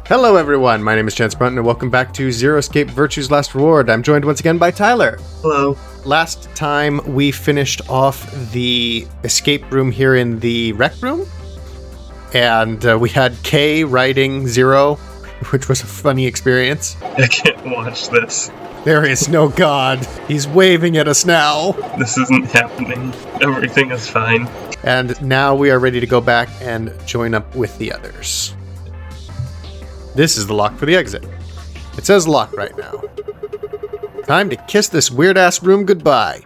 Hello everyone, my name is Chance Brunton and welcome back to Zero Escape Virtue's Last Reward. I'm joined once again by Tyler. Hello. Last time we finished off the escape room here in the rec room, and we had Kay riding Zero, which was a funny experience. I can't watch this. There is no God. He's waving at us now. This isn't happening. Everything is fine. And now we are ready to go back and join up with the others. This is the lock for the exit. It says lock right now. Time to kiss this weird-ass room goodbye.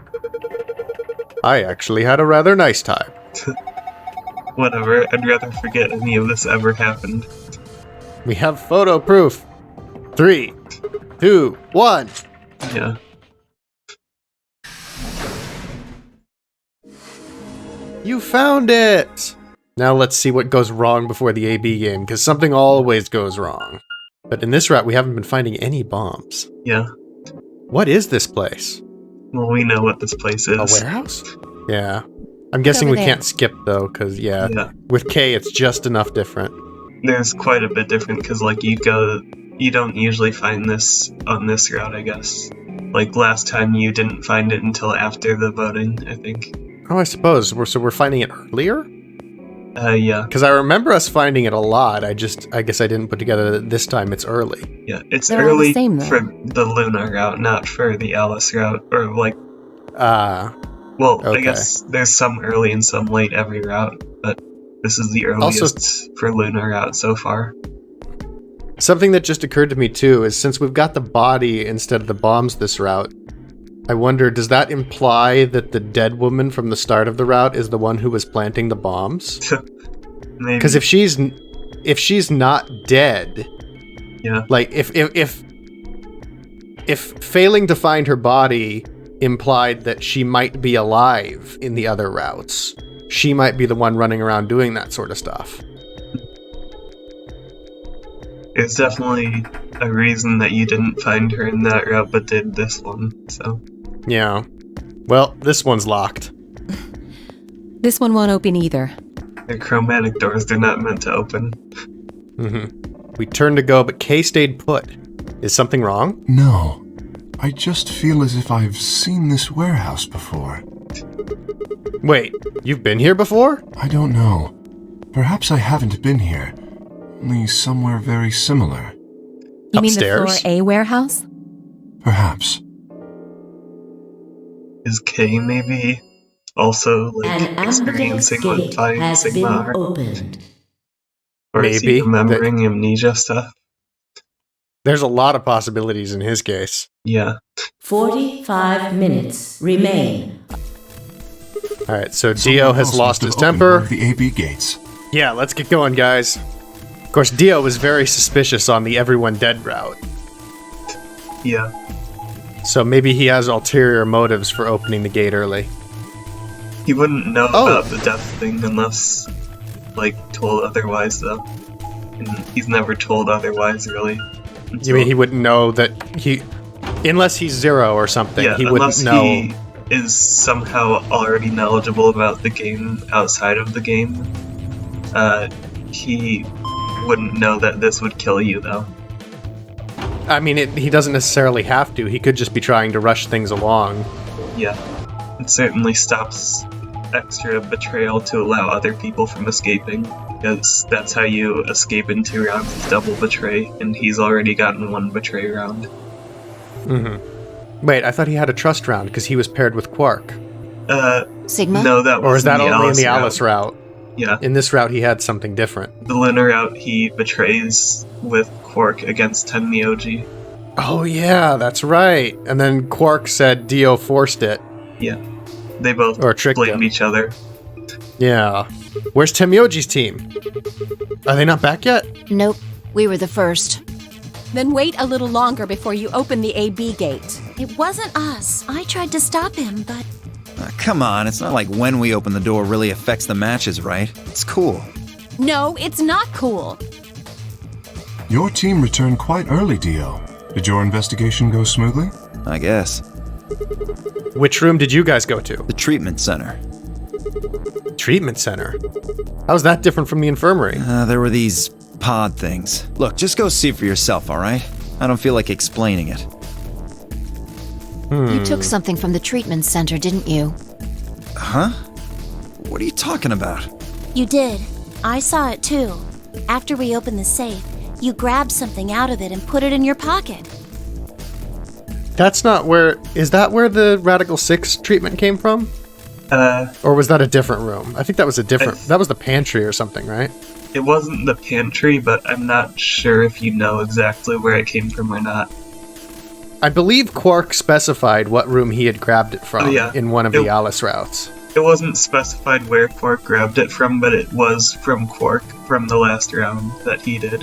I actually had a rather nice time. Whatever, I'd rather forget any of this ever happened. We have photo proof. 3, 2, 1. Yeah. You found it! Now let's see what goes wrong before the AB game, because something always goes wrong. But in this route, we haven't been finding any bombs. Yeah. What is this place? Well, we know what this place is. A warehouse? Yeah. I'm guessing we can't skip, though, because, yeah, with K, it's just enough different. There's quite a bit different, because, like, you don't usually find this on this route, I guess. Like, last time you didn't find it until after the voting, I think. Oh, I suppose. So we're finding it earlier? Yeah. Because I remember us finding it a lot. I guess I didn't put together that this time it's early. Yeah, it's They're early all the same, for the Luna route, not for the Alice route, or like... Well, okay. I guess there's some early and some late every route, but this is the earliest for Luna route so far. Something that just occurred to me too is since we've got the body instead of the bombs this route, I wonder, does that imply that the dead woman from the start of the route is the one who was planting the bombs? Maybe. Because if she's not dead, yeah, like if failing to find her body implied that she might be alive in the other routes, she might be the one running around doing that sort of stuff. There's definitely a reason that you didn't find her in that route but did this one, so... Yeah. Well, this one's locked. This one won't open either. They're chromatic doors, they're not meant to open. Mm-hmm. We turned to go, but Kay stayed put. Is something wrong? No. I just feel as if I've seen this warehouse before. Wait, you've been here before? I don't know. Perhaps I haven't been here. Only somewhere very similar. You Upstairs? mean the floor A warehouse? Perhaps. Is Kay maybe also, like, experiencing what Phi Sigma are? Opened. Or is he remembering amnesia stuff? There's a lot of possibilities in his case. Yeah. 45 minutes remain. Alright, so Dio has lost his temper. The AB gates. Yeah, let's get going, guys. Of course, Dio was very suspicious on the everyone dead route. Yeah. So maybe he has ulterior motives for opening the gate early. He wouldn't know about the death thing unless, like, told otherwise, though. And he's never told otherwise, really. You mean he wouldn't know that unless he's Zero or something, yeah, he wouldn't know. He is somehow already knowledgeable about the game outside of the game. He wouldn't know that this would kill you, though. I mean, he doesn't necessarily have to. He could just be trying to rush things along. Yeah. It certainly stops extra betrayal to allow other people from escaping, because that's how you escape in 2 rounds, is double betray, and he's already gotten 1 betray round. Mm-hmm. Wait, I thought he had a trust round because he was paired with Quark. Sigma? No, that was Or is that only in the route. Alice route? Yeah. In this route, he had something different. The Luna route, he betrays with Quark against Tenmyoji. Oh yeah, that's right. And then Quark said Dio forced it. Yeah. They both tricked blame him. each other. Yeah. Where's Tenmyoji's team? Are they not back yet? Nope, we were the first. Then wait a little longer before you open the AB gate. It wasn't us. I tried to stop him, but... Come on, it's not like when we open the door really affects the matches, right? It's cool. No, it's not cool. Your team returned quite early, Dio. Did your investigation go smoothly? I guess. Which room did you guys go to? The treatment center. Treatment center? How's that different from the infirmary? There were these pod things. Look, just go see for yourself, alright? I don't feel like explaining it. You took something from the treatment center, didn't you? Huh? What are you talking about? You did. I saw it too. After we opened the safe, you grabbed something out of it and put it in your pocket. That's not where... Is that where the Radical 6 treatment came from? Or was that a different room? I think that was a different... That was the pantry or something, right? It wasn't the pantry, but I'm not sure if you know exactly where it came from or not. I believe Quark specified what room he had grabbed it from in one of the Alice routes. It wasn't specified where Quark grabbed it from, but it was from Quark from the last round that he did.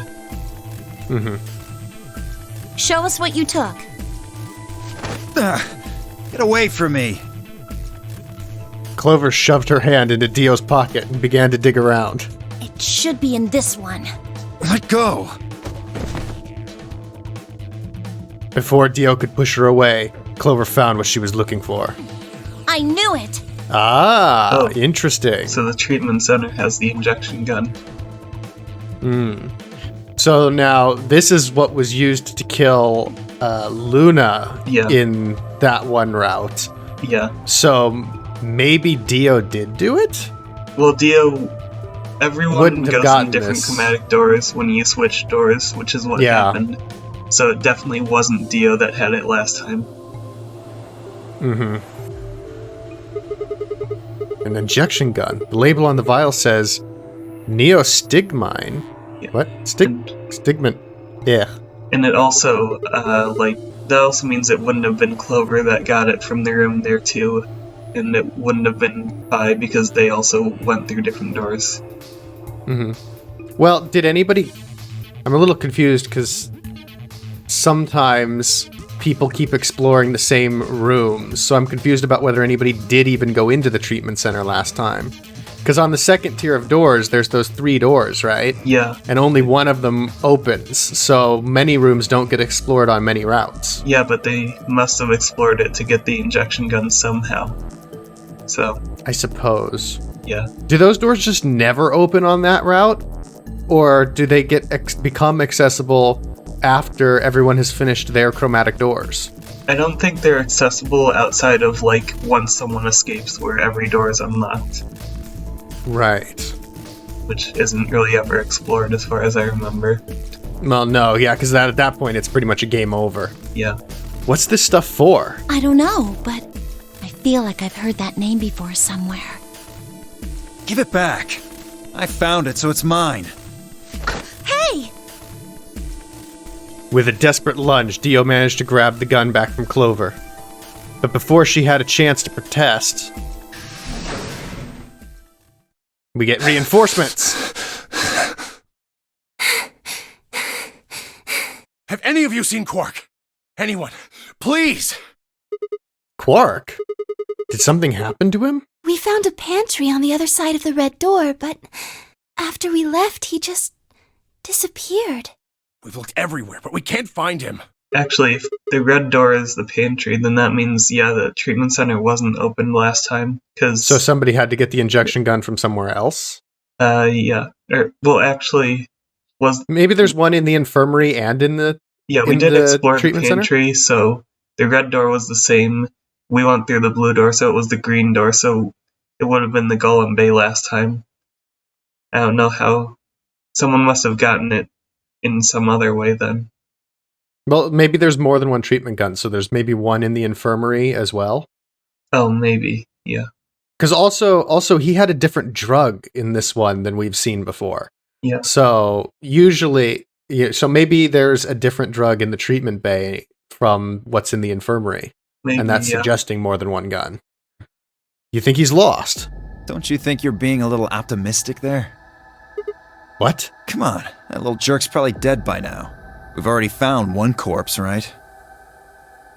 Mm-hmm. Show us what you took. Get away from me! Clover shoved her hand into Dio's pocket and began to dig around. It should be in this one. Let go! Before Dio could push her away, Clover found what she was looking for. I knew it! Ah, interesting. So the treatment center has the injection gun. So now, this is what was used to kill Luna in that one route. Yeah. So maybe Dio did do it? Well, everyone Wouldn't have goes gotten in different this. chromatic doors when you switch doors, which is what happened. So it definitely wasn't Dio that had it last time. Mm-hmm. An injection gun. The label on the vial says neostigmine. Yeah. What? Stigment. Yeah. And it also, that also means it wouldn't have been Clover that got it from the room there too. And it wouldn't have been Pi because they also went through different doors. Mm-hmm. Well, did anybody... I'm a little confused because sometimes people keep exploring the same rooms, so I'm confused about whether anybody did even go into the treatment center last time. Because on the second tier of doors, there's those 3 doors, right? Yeah. And only one of them opens, so many rooms don't get explored on many routes. Yeah, but they must have explored it to get the injection gun somehow. So... I suppose. Yeah. Do those doors just never open on that route? Or do they become accessible after everyone has finished their chromatic doors? I don't think they're accessible outside of, once someone escapes where every door is unlocked. Right. Which isn't really ever explored as far as I remember. Well, no, yeah, because at that point it's pretty much a game over. Yeah. What's this stuff for? I don't know, but I feel like I've heard that name before somewhere. Give it back! I found it, so it's mine. Hey! With a desperate lunge, Dio managed to grab the gun back from Clover. But before she had a chance to protest, we get reinforcements. Have any of you seen Quark? Anyone? Please! Quark? Did something happen to him? We found a pantry on the other side of the red door, but after we left, he just disappeared. We've looked everywhere, but we can't find him. Actually, if the red door is the pantry, then that means, the treatment center wasn't open last time, because... So somebody had to get the injection gun from somewhere else? Yeah. Actually, was... Maybe there's one in the infirmary and in the Yeah, we did explore the pantry, center? So the red door was the same. We went through the blue door, so it was the green door, so it would have been the Golem Bay last time. I don't know how... Someone must have gotten it in some other way then. Well, maybe there's more than one treatment gun, so there's maybe one in the infirmary as well. Oh, maybe, yeah. Because also he had a different drug in this one than we've seen before. Yeah. So usually, so maybe there's a different drug in the treatment bay from what's in the infirmary, Maybe, and that's suggesting more than one gun. You think he's lost? Don't you think you're being a little optimistic there? What? Come on, that little jerk's probably dead by now. We've already found one corpse, right?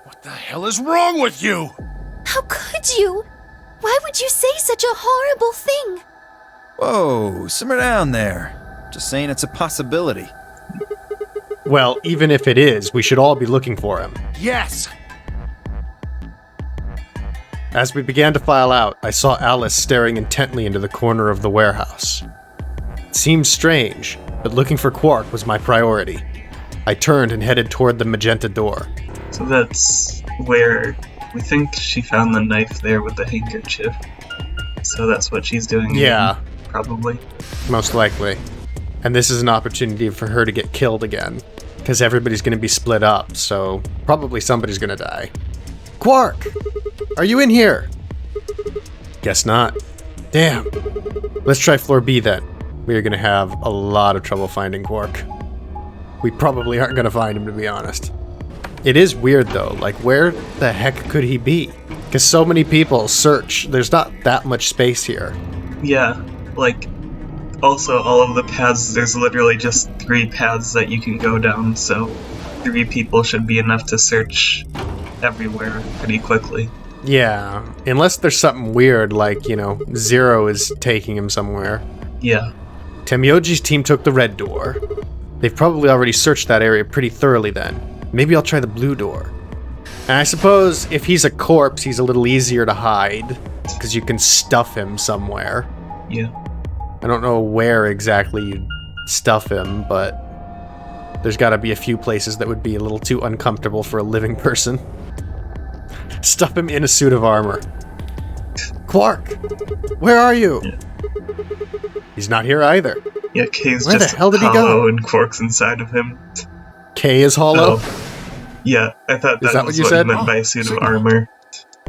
What the hell is wrong with you? How could you? Why would you say such a horrible thing? Whoa, simmer down there. Just saying it's a possibility. Well, even if it is, we should all be looking for him. Yes! As we began to file out, I saw Alice staring intently into the corner of the warehouse. It seemed strange, but looking for Quark was my priority. I turned and headed toward the magenta door. So that's where we think she found the knife there with the handkerchief. So that's what she's doing. Yeah. Again, probably. Most likely. And this is an opportunity for her to get killed again. Because everybody's going to be split up, so probably somebody's going to die. Quark! Are you in here? Guess not. Damn. Let's try floor B then. We are going to have a lot of trouble finding Quark. We probably aren't going to find him, to be honest. It is weird, though. Like, where the heck could he be? Because so many people search. There's not that much space here. Yeah, like, also all of the paths, there's literally just 3 paths that you can go down, so 3 people should be enough to search everywhere pretty quickly. Yeah, unless there's something weird, like, you know, Zero is taking him somewhere. Yeah. Temyoji's team took the red door. They've probably already searched that area pretty thoroughly then. Maybe I'll try the blue door. And I suppose if he's a corpse, he's a little easier to hide, because you can stuff him somewhere. Yeah. I don't know where exactly you'd stuff him, but there's got to be a few places that would be a little too uncomfortable for a living person. Stuff him in a suit of armor. Quark! Where are you? Yeah. He's not here either. Yeah, K's Where just the hell did he hollow go? and Quark's inside of him. K is hollow? Oh. Yeah, I thought that what was you what said? you meant by a suit of armor.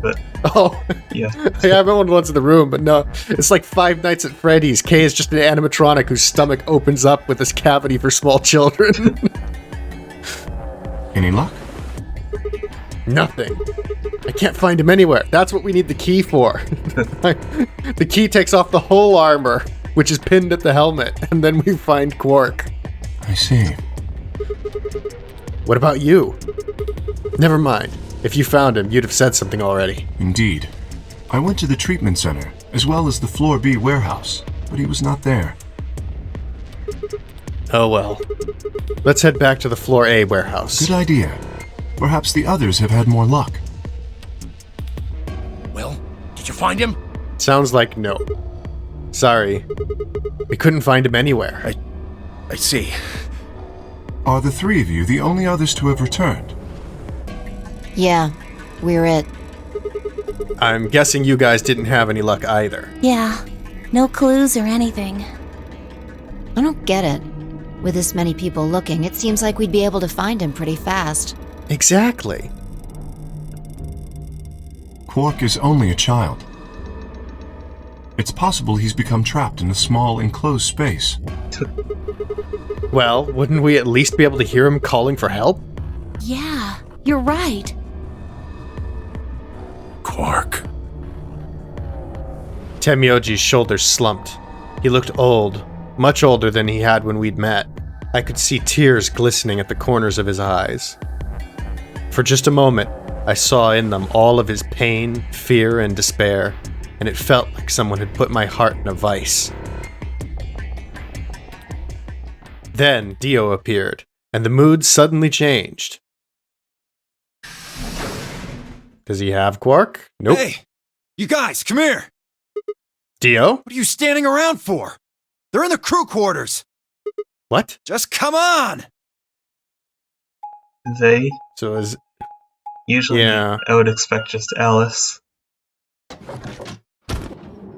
But Oh, yeah. yeah, I went once in the room, but no. It's like Five Nights at Freddy's. K is just an animatronic whose stomach opens up with this cavity for small children. Any luck? Nothing. I can't find him anywhere. That's what we need the key for. The key takes off the whole armor, which is pinned at the helmet, and then we find Quark. I see. What about you? Never mind. If you found him, you'd have said something already. Indeed. I went to the treatment center, as well as the Floor B warehouse, but he was not there. Oh well. Let's head back to the Floor A warehouse. Good idea. Perhaps the others have had more luck. Will, did you find him? Sounds like no. Sorry. We couldn't find him anywhere. I see. Are the 3 of you the only others to have returned? Yeah, we're it. I'm guessing you guys didn't have any luck either. Yeah, no clues or anything. I don't get it. With this many people looking, it seems like we'd be able to find him pretty fast. Exactly. Quark is only a child. It's possible he's become trapped in a small, enclosed space. Well, wouldn't we at least be able to hear him calling for help? Yeah, you're right. Quark. Temyoji's shoulders slumped. He looked old, much older than he had when we'd met. I could see tears glistening at the corners of his eyes. For just a moment, I saw in them all of his pain, fear, and despair, and it felt like someone had put my heart in a vice. Then Dio appeared, and the mood suddenly changed. Does he have Quark? Nope. Hey, you guys, come here. Dio? What are you standing around for? They're in the crew quarters. What? Just come on. They? So is... Usually, Yeah. I would expect just Alice.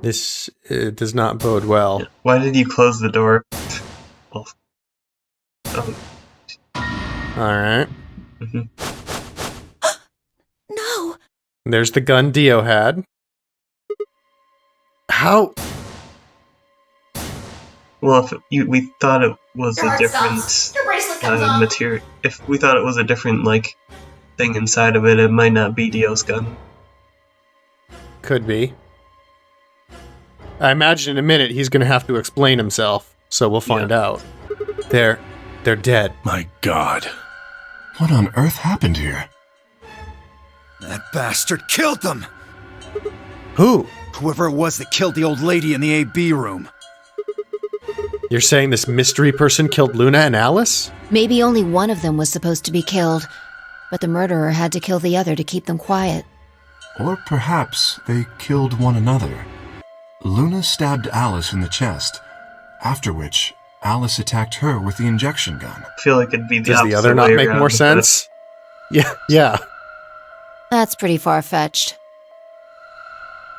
This does not bode well. Why did you close the door? Well, Alright. No! There's the gun Dio had. How? Well, if we thought it was a different material, if we thought it was a different like thing inside of it, it might not be Dio's gun. Could be. I imagine in a minute he's gonna have to explain himself, so we'll find out. They're dead. My God. What on earth happened here? That bastard killed them. Who? Whoever it was that killed the old lady in the AB room. You're saying this mystery person killed Luna and Alice? Maybe only one of them was supposed to be killed, but the murderer had to kill the other to keep them quiet. Or perhaps they killed one another. Luna stabbed Alice in the chest, after which Alice attacked her with the injection gun. I feel like it'd be the Does opposite the other not way make around, more but sense? Yeah. That's pretty far-fetched.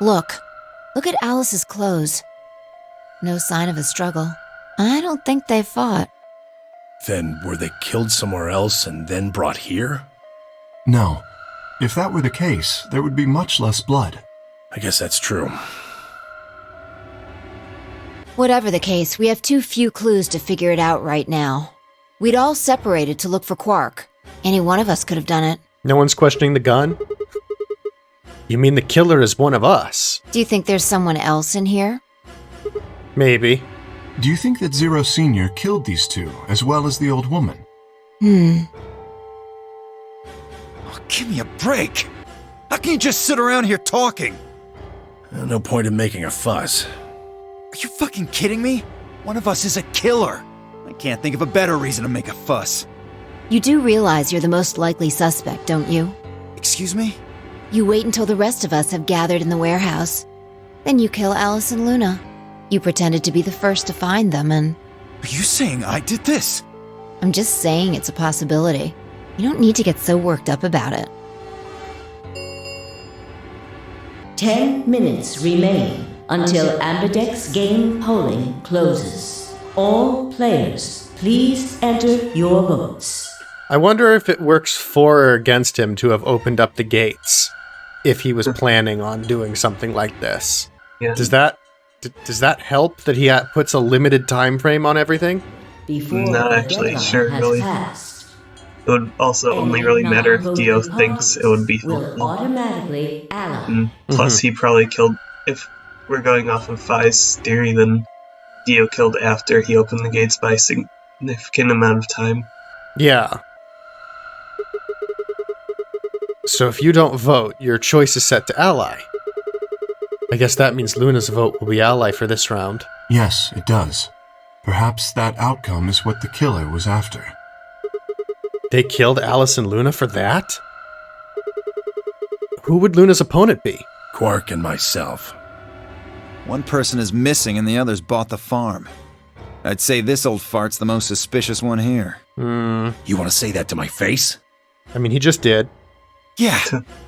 Look at Alice's clothes. No sign of a struggle. I don't think they fought. Then were they killed somewhere else and then brought here? No. If that were the case, there would be much less blood. I guess that's true. Whatever the case, we have too few clues to figure it out right now. We'd all separated to look for Quark. Any one of us could have done it. No one's questioning the gun? You mean the killer is one of us? Do you think there's someone else in here? Maybe. Do you think that Zero Sr. killed these two, as well as the old woman? Oh, give me a break! How can you just sit around here talking? No point in making a fuss. Are you fucking kidding me? One of us is a killer. I can't think of a better reason to make a fuss. You do realize you're the most likely suspect, don't you? Excuse me? You wait until the rest of us have gathered in the warehouse. Then you kill Alice and Luna. You pretended to be the first to find them and... Are you saying I did this? I'm just saying it's a possibility. You don't need to get so worked up about it. 10 minutes remain until Ambidex game polling closes. All players, please enter your votes. I wonder if it works for or against him to have opened up the gates, if he was planning on doing something like this. Yeah. Does that help that he puts a limited time frame on everything? Before Not the actually deadline sure, has really. passed, It would also only really matter if Dio thinks it would be will helpful. automatically ally. Plus, he probably killed. If we're going off of Phi's theory, then Dio killed after he opened the gates by a significant amount of time. Yeah. So if you don't vote, your choice is set to ally. I guess that means Luna's vote will be ally for this round. Yes, it does. Perhaps that outcome is what the killer was after. They killed Alice and Luna for that? Who would Luna's opponent be? Quark and myself. One person is missing and the others bought the farm. I'd say this old fart's the most suspicious one here. You want to say that to my face? I mean, he just did. Yeah,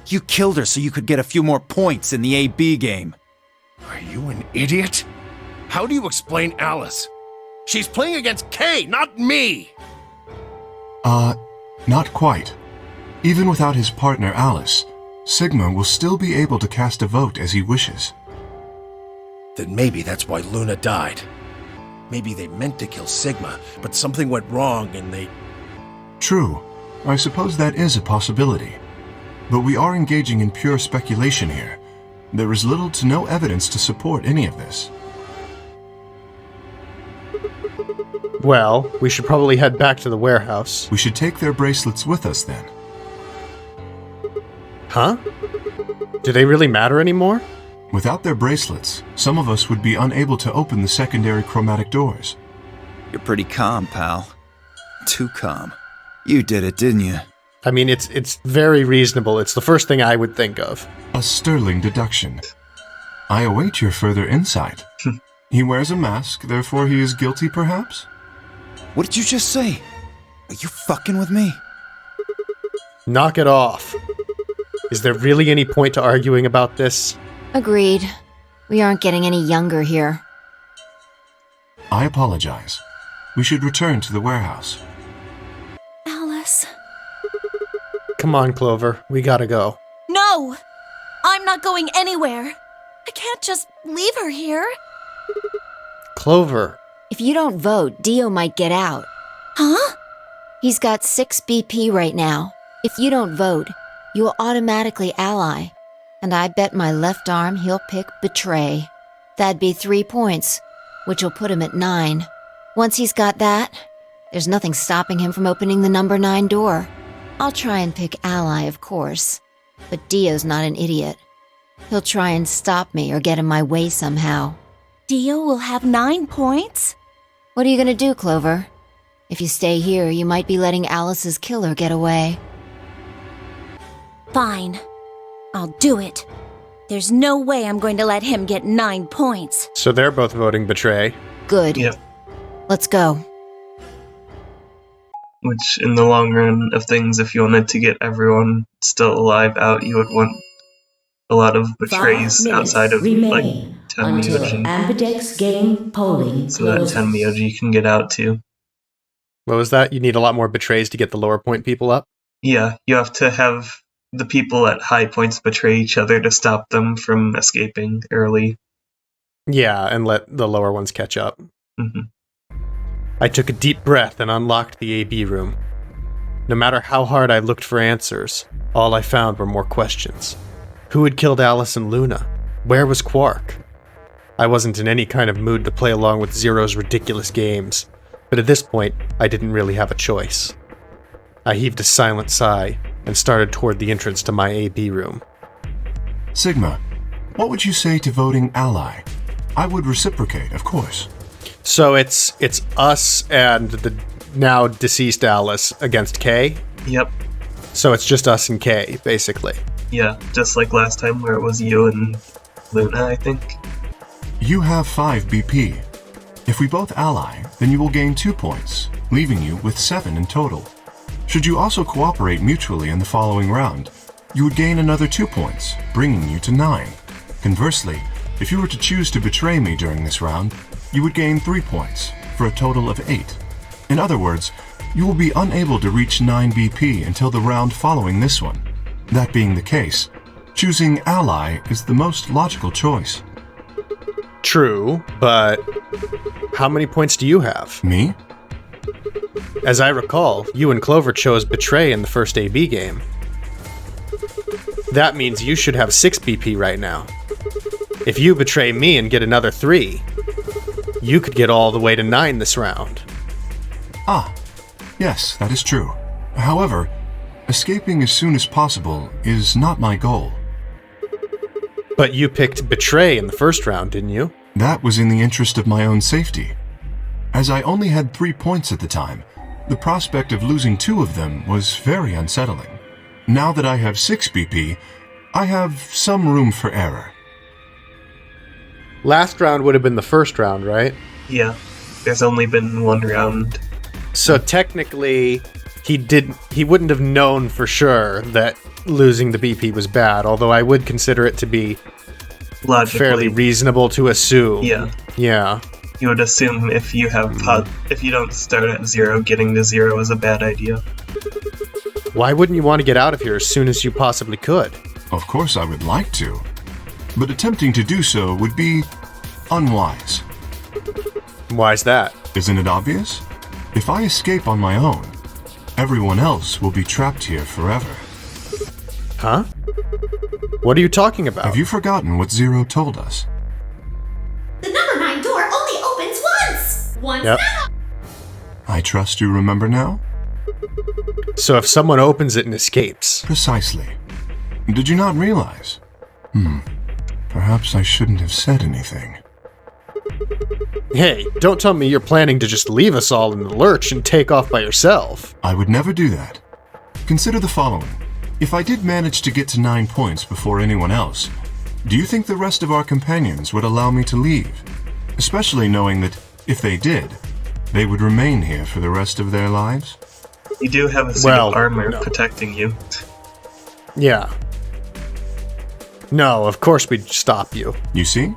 you killed her so you could get a few more points in the AB game. Are you an idiot? How do you explain Alice? She's playing against Kay, not me! Not quite. Even without his partner Alice, Sigma will still be able to cast a vote as he wishes. Then maybe that's why Luna died. Maybe they meant to kill Sigma, but something went wrong and they... True. I suppose that is a possibility. But we are engaging in pure speculation here. There is little to no evidence to support any of this. Well, we should probably head back to the warehouse. We should take their bracelets with us then. Huh? Do they really matter anymore? Without their bracelets, some of us would be unable to open the secondary chromatic doors. You're pretty calm, pal. Too calm. You did it, didn't you? I mean, it's very reasonable. It's the first thing I would think of. A sterling deduction. I await your further insight. He wears a mask, therefore he is guilty, perhaps? What did you just say? Are you fucking with me? Knock it off. Is there really any point to arguing about this? Agreed. We aren't getting any younger here. I apologize. We should return to the warehouse. Alice. Come on, Clover. We gotta go. No! I'm not going anywhere. I can't just leave her here. Clover. If you don't vote, Dio might get out. Huh? He's got 6 BP right now. If you don't vote, you will automatically ally. And I bet my left arm he'll pick Betray. That'd be 3 points, which will put him at 9. Once he's got that, there's nothing stopping him from opening the number 9 door. I'll try and pick ally, of course. But Dio's not an idiot. He'll try and stop me or get in my way somehow. Dio will have 9 points? What are you gonna do, Clover? If you stay here, you might be letting Alice's killer get away. Fine. I'll do it. There's no way I'm going to let him get 9 points. So they're both voting Betray. Good. Yep. Let's go. Which, in the long run of things, if you wanted to get everyone still alive out, you would want a lot of 5 betrays minutes outside of, like, remain until Tenmyoji. Ambidex game polling So that closes. Tenmyoji can get out too. What was that? You need a lot more betrays to get the lower point people up? Yeah, you have to have the people at high points betray each other to stop them from escaping early. Yeah, and let the lower ones catch up. Mm-hmm. I took a deep breath and unlocked the AB room. No matter how hard I looked for answers, all I found were more questions. Who had killed Alice and Luna? Where was Quark? I wasn't in any kind of mood to play along with Zero's ridiculous games, but at this point, I didn't really have a choice. I heaved a silent sigh and started toward the entrance to my AB room. Sigma, what would you say to voting ally? I would reciprocate, of course. So it's us and the now deceased Alice against K? Yep. So it's just us and K, basically. Yeah, just like last time where it was you and Luna, I think. You have 5 BP. If we both ally, then you will gain 2 points, leaving you with 7 in total. Should you also cooperate mutually in the following round, you would gain another 2 points, bringing you to 9. Conversely, if you were to choose to betray me during this round, you would gain 3 points, for a total of 8. In other words, you will be unable to reach 9 BP until the round following this one. That being the case, choosing ally is the most logical choice. True, but how many points do you have? Me? As I recall, you and Clover chose Betray in the first AB game. That means you should have 6 BP right now. If you betray me and get another 3, you could get all the way to 9 this round. Ah, yes, that is true. However, escaping as soon as possible is not my goal. But you picked Betray in the first round, didn't you? That was in the interest of my own safety. As I only had 3 points at the time, the prospect of losing 2 of them was very unsettling. Now that I have 6 BP, I have some room for error. Last round would have been the first round, right? Yeah, there's only been 1 round. So technically, he wouldn't have known for sure that losing the BP was bad, although I would consider it to be Logically, fairly reasonable to assume. Yeah. Yeah. You would assume if you have if you don't start at 0, getting to 0 is a bad idea. Why wouldn't you want to get out of here as soon as you possibly could? Of course I would like to, but attempting to do so would be unwise. Why's that? Isn't it obvious? If I escape on my own, everyone else will be trapped here forever. Huh? What are you talking about? Have you forgotten what Zero told us? The number 9 door only opens once! Once Yep. now! I trust you remember now? So if someone opens it and escapes... Precisely. Did you not realize? Perhaps I shouldn't have said anything. Hey, don't tell me you're planning to just leave us all in the lurch and take off by yourself. I would never do that. Consider the following. If I did manage to get to 9 points before anyone else, do you think the rest of our companions would allow me to leave? Especially knowing that, if they did, they would remain here for the rest of their lives? You do have a suit of armor protecting you. Yeah. No, of course we'd stop you. You see?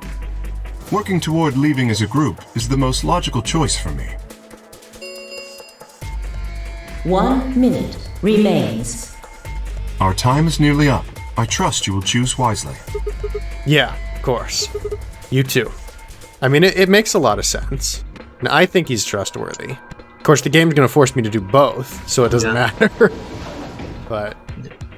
Working toward leaving as a group is the most logical choice for me. 1 minute remains. Our time is nearly up. I trust you will choose wisely. Yeah, of course. You too. I mean, it makes a lot of sense. And I think he's trustworthy. Of course, the game's going to force me to do both, so it doesn't matter. But...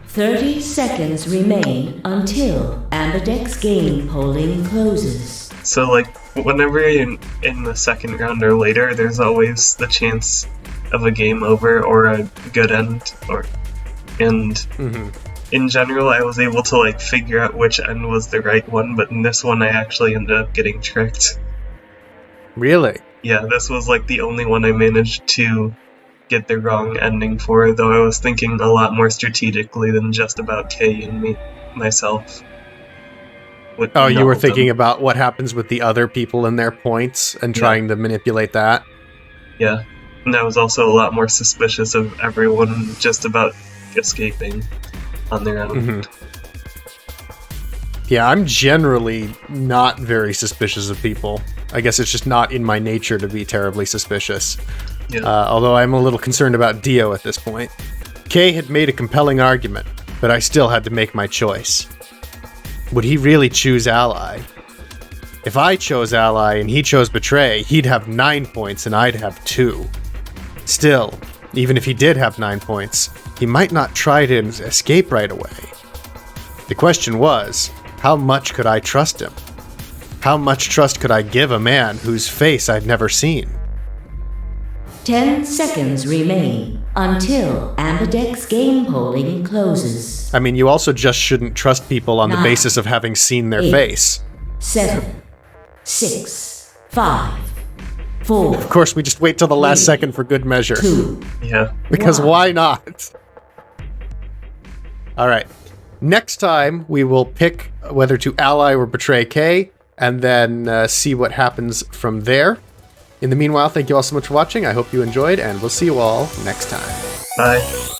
30 seconds remain until Ambidex game polling closes. So, like, whenever you're in the second round or later, there's always the chance of a game over or a good end. In general, I was able to, like, figure out which end was the right one, but in this one I actually ended up getting tricked. Really? Yeah, this was, like, the only one I managed to get the wrong ending for, though I was thinking a lot more strategically than just about Kay and myself. Oh, you were thinking about what happens with the other people and their points and trying to manipulate that? Yeah. And I was also a lot more suspicious of everyone just about escaping on their own. Yeah, I'm generally not very suspicious of people. I guess it's just not in my nature to be terribly suspicious. Yeah. Although I'm a little concerned about Dio at this point. Kay had made a compelling argument, but I still had to make my choice. Would he really choose Ally? If I chose Ally and he chose Betray, he'd have 9 points and I'd have 2. Still, even if he did have 9 points, he might not try to escape right away. The question was, how much could I trust him? How much trust could I give a man whose face I'd never seen? 10 seconds remain until Ambidex game polling closes. I mean, you also just shouldn't trust people on the 9, basis of having seen their 8, face. 7, 6, 5, 4. Of course, we just wait till the last 3, second for good measure. 2. Yeah. Because 1. why not? Alright. Next time, we will pick whether to ally or betray Kay, and then see what happens from there. In the meanwhile, thank you all so much for watching. I hope you enjoyed, and we'll see you all next time. Bye.